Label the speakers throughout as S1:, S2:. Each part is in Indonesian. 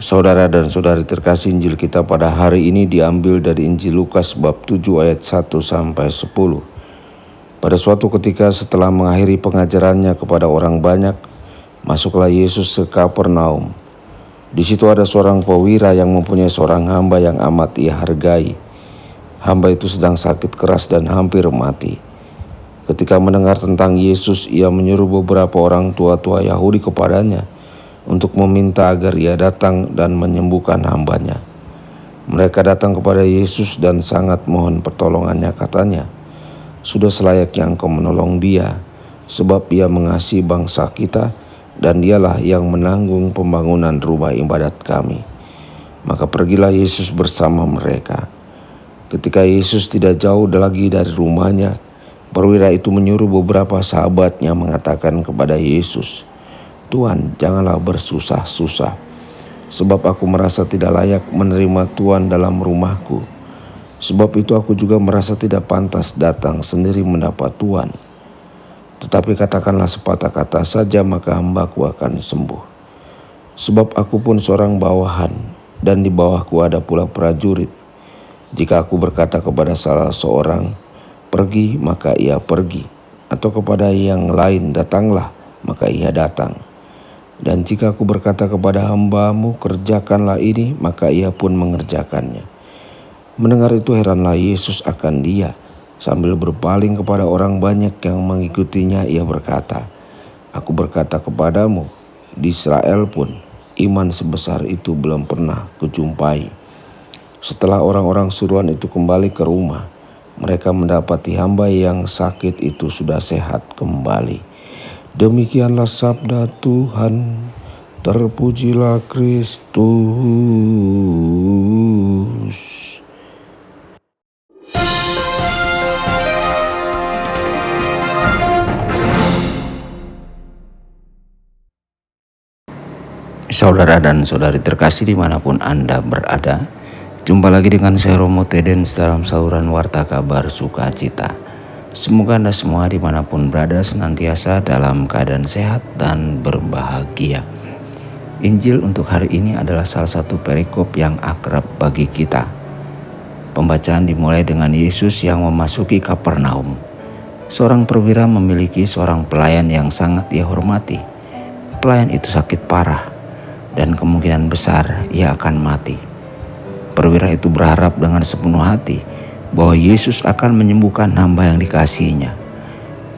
S1: Saudara dan saudari terkasih, Injil kita pada hari ini diambil dari Injil Lukas bab 7 ayat 1 sampai 10. Pada suatu ketika setelah mengakhiri pengajarannya kepada orang banyak, masuklah Yesus ke Kapernaum. Di situ ada seorang pewira yang mempunyai seorang hamba yang amat ia hargai. Hamba itu sedang sakit keras dan hampir mati. Ketika mendengar tentang Yesus, ia menyuruh beberapa orang tua-tua Yahudi kepadanya untuk meminta agar ia datang dan menyembuhkan hambanya. Mereka datang kepada Yesus dan sangat mohon pertolongannya, katanya, "Sudah selayaknya engkau menolong dia, sebab ia mengasihi bangsa kita dan dialah yang menanggung pembangunan rumah ibadat kami." Maka pergilah Yesus bersama mereka. Ketika Yesus tidak jauh lagi dari rumahnya, perwira itu menyuruh beberapa sahabatnya mengatakan kepada Yesus, "Tuan, janganlah bersusah-susah, sebab aku merasa tidak layak menerima Tuan dalam rumahku. Sebab itu aku juga merasa tidak pantas datang sendiri mendapat Tuan. Tetapi katakanlah sepatah kata saja, maka hambaku akan sembuh. Sebab aku pun seorang bawahan, dan di bawahku ada pula prajurit. Jika aku berkata kepada salah seorang, 'Pergi,' maka ia pergi, atau kepada yang lain, 'Datanglah,' maka ia datang. Dan jika aku berkata kepada hambamu, 'Kerjakanlah ini,' maka ia pun mengerjakannya." Mendengar itu heranlah Yesus akan dia. Sambil berpaling kepada orang banyak yang mengikutinya, ia berkata, "Aku berkata kepadamu, di Israel pun iman sebesar itu belum pernah kujumpai." Setelah orang-orang suruhan itu kembali ke rumah, mereka mendapati hamba yang sakit itu sudah sehat kembali. Demikianlah sabda Tuhan. Terpujilah Kristus.
S2: Saudara dan saudari terkasih dimanapun Anda berada, jumpa lagi dengan saya Romo Tedens dalam saluran Warta Kabar Sukacita. Semoga Anda semua dimanapun berada senantiasa dalam keadaan sehat dan berbahagia. Injil untuk hari ini adalah salah satu perikop yang akrab bagi kita. Pembacaan dimulai dengan Yesus yang memasuki Kapernaum. Seorang perwira memiliki seorang pelayan yang sangat ia hormati. Pelayan itu sakit parah dan kemungkinan besar ia akan mati. Perwira itu berharap dengan sepenuh hati bahwa Yesus akan menyembuhkan hamba yang dikasihinya.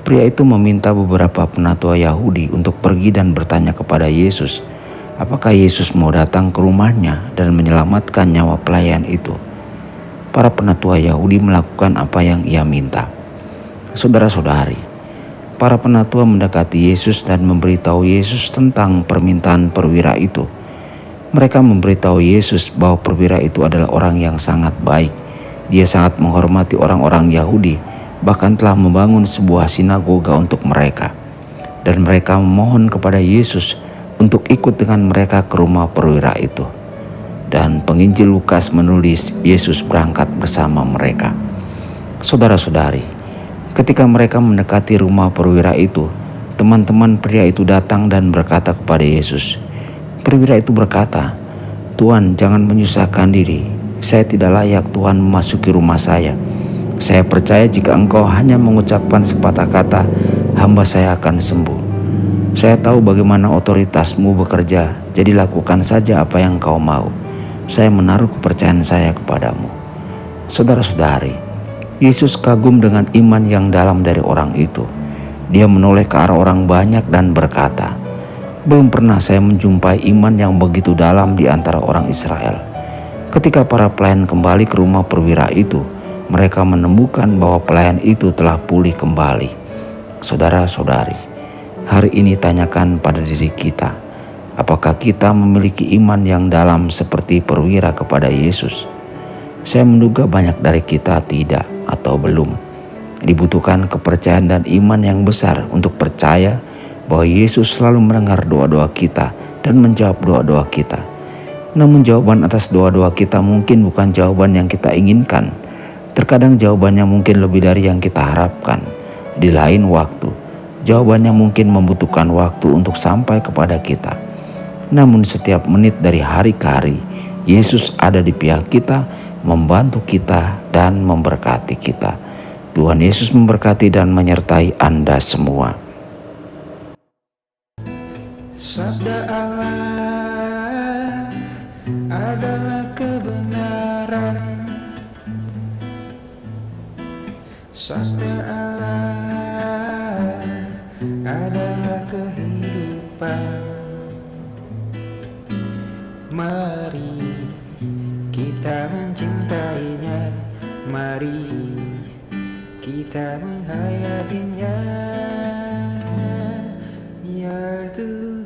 S2: Pria itu meminta beberapa penatua Yahudi untuk pergi dan bertanya kepada Yesus, apakah Yesus mau datang ke rumahnya dan menyelamatkan nyawa pelayan itu. Para penatua Yahudi melakukan apa yang ia minta. Saudara-saudari, para penatua mendekati Yesus dan memberitahu Yesus tentang permintaan perwira itu. Mereka memberitahu Yesus bahwa perwira itu adalah orang yang sangat baik. Dia sangat menghormati orang-orang Yahudi, bahkan telah membangun sebuah sinagoga untuk mereka. Dan mereka memohon kepada Yesus untuk ikut dengan mereka ke rumah perwira itu. Dan penginjil Lukas menulis Yesus berangkat bersama mereka. Saudara-saudari, ketika mereka mendekati rumah perwira itu, teman-teman pria itu datang dan berkata kepada Yesus. Perwira itu berkata, "Tuan, jangan menyusahkan diri. Saya tidak layak Tuhan memasuki rumah saya. Saya percaya jika engkau hanya mengucapkan sepatah kata, hamba saya akan sembuh. Saya tahu bagaimana otoritasmu bekerja, jadi lakukan saja apa yang kau mau. Saya menaruh kepercayaan saya kepadamu." Saudara-saudari, Yesus kagum dengan iman yang dalam dari orang itu. Dia menoleh ke arah orang banyak dan berkata, "Belum pernah saya menjumpai iman yang begitu dalam di antara orang Israel." Ketika para pelayan kembali ke rumah perwira itu, mereka menemukan bahwa pelayan itu telah pulih kembali. Saudara-saudari, hari ini tanyakan pada diri kita, apakah kita memiliki iman yang dalam seperti perwira kepada Yesus? Saya menduga banyak dari kita tidak atau belum. Dibutuhkan kepercayaan dan iman yang besar untuk percaya bahwa Yesus selalu mendengar doa-doa kita dan menjawab doa-doa kita. Namun jawaban atas doa-doa kita mungkin bukan jawaban yang kita inginkan. Terkadang jawabannya mungkin lebih dari yang kita harapkan. Di lain waktu, jawabannya mungkin membutuhkan waktu untuk sampai kepada kita. namun setiap menit dari hari ke hari, Yesus ada di pihak kita, membantu kita dan memberkati kita. Tuhan Yesus memberkati dan menyertai Anda semua.
S3: Sabda Allah adalah kebenaran. Sabda Allah adalah kehidupan. Mari kita mencintainya, mari kita menghayatinya, ya Tuhan.